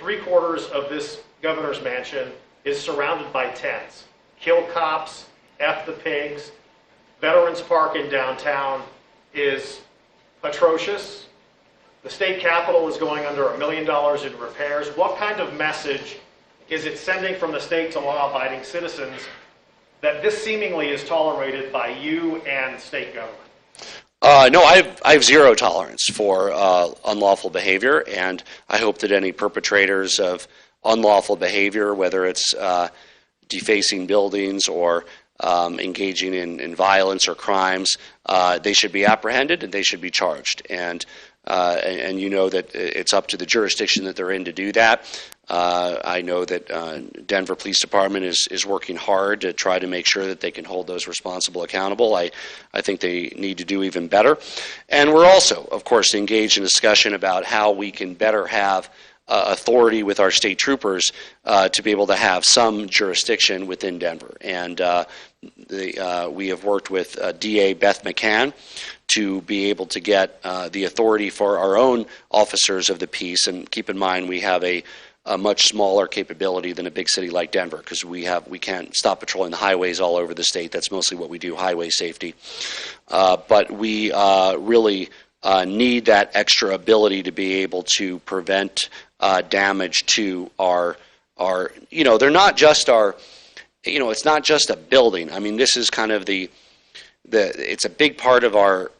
3/4 of this governor's mansion is surrounded by tents. Kill cops, F the pigs. Veterans Park in downtown is atrocious. The state capitol is going under $1 million in repairs. What kind of message is it sending from the state to law-abiding citizens that this seemingly is tolerated by you and state government? No, I have zero tolerance for unlawful behavior, and I hope that any perpetrators of unlawful behavior, whether it's defacing buildings or engaging in violence or crimes, they should be apprehended and they should be charged. And you know that it's up to the jurisdiction that they're in to do that. I know that Denver Police Department is working hard to try to make sure that they can hold those responsible accountable. I think they need to do even better. And we're also, of course, engaged in discussion about how we can better have authority with our state troopers to be able to have some jurisdiction within Denver. And we have worked with DA Beth McCann to be able to get the authority for our own officers of the peace. And keep in mind, we have a much smaller capability than a big city like Denver, because we can't stop patrolling the highways all over the state. That's mostly what we do, highway safety. But we really need that extra ability to be able to prevent damage to our, they're not just our, it's not just a building. I mean, this is kind of it's a big part of our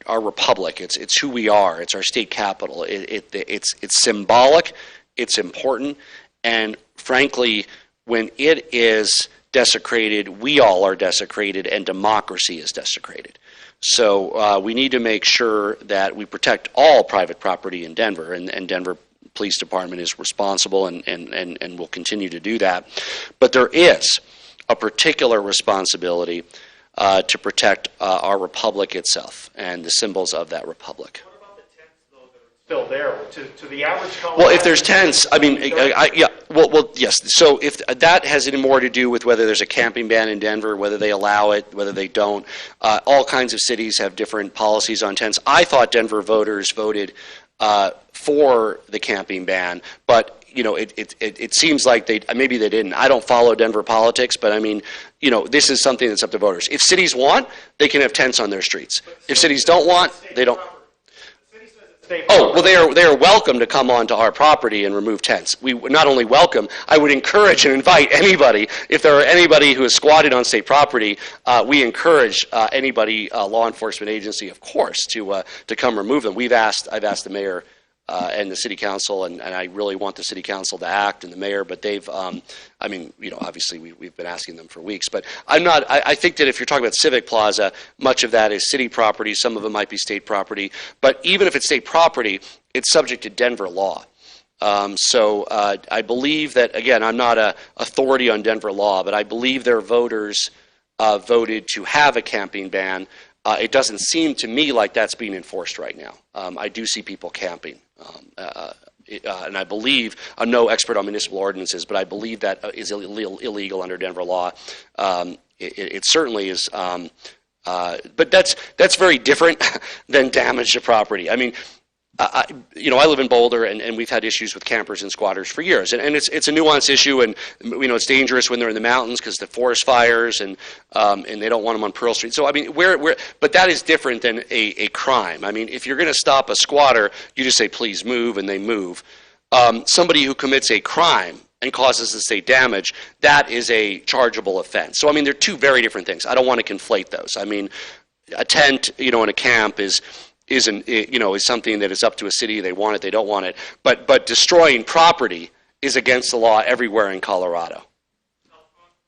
republic. It's who we are. It's our state capital. It's symbolic. It's important. And frankly, when it is desecrated, we all are desecrated, and democracy is desecrated. So we need to make sure that we protect all private property in Denver, and Denver Police Department is responsible and will continue to do that. But there is a particular responsibility to protect our republic itself and the symbols of that republic. What about the tents, though, that are still there? To the average Colorado, well, if there's tents, I mean, yeah. Well, yes. So if that has any more to do with whether there's a camping ban in Denver, whether they allow it, whether they don't, all kinds of cities have different policies on tents. I thought Denver voters voted for the camping ban, but it seems like maybe they didn't. I don't follow Denver politics, but I mean, this is something that's up to voters. If cities want, they can have tents on their streets. If cities don't want, they don't. Oh, well, they are welcome to come onto our property and remove tents. We not only welcome, I would encourage and invite anybody, if there are anybody who is squatted on state property, we encourage anybody, law enforcement agency, of course, to come remove them. I've asked the mayor and the city council, and I really want the city council to act, and the mayor, but they've, obviously we've been asking them for weeks, but I think that if you're talking about Civic Plaza, much of that is city property, some of it might be state property, but even if it's state property, it's subject to Denver law. So I believe that, again, I'm not an authority on Denver law, but I believe their voters voted to have a camping ban. It doesn't seem to me like that's being enforced right now. I do see people camping. And I believe, I'm no expert on municipal ordinances, but I believe that is illegal under Denver law. It certainly is, but that's very different than damage to property. I mean, I live in Boulder, and we've had issues with campers and squatters for years, and it's a nuanced issue, and it's dangerous when they're in the mountains because the forest fires, and they don't want them on Pearl Street. So I mean, but that is different than a crime. I mean, if you're going to stop a squatter, you just say please move, and they move. Somebody who commits a crime and causes the state damage, that is a chargeable offense. So I mean, they're two very different things. I don't want to conflate those. I mean, a tent, in a camp is something that is up to a city. They want it, they don't want it. But destroying property is against the law everywhere in Colorado.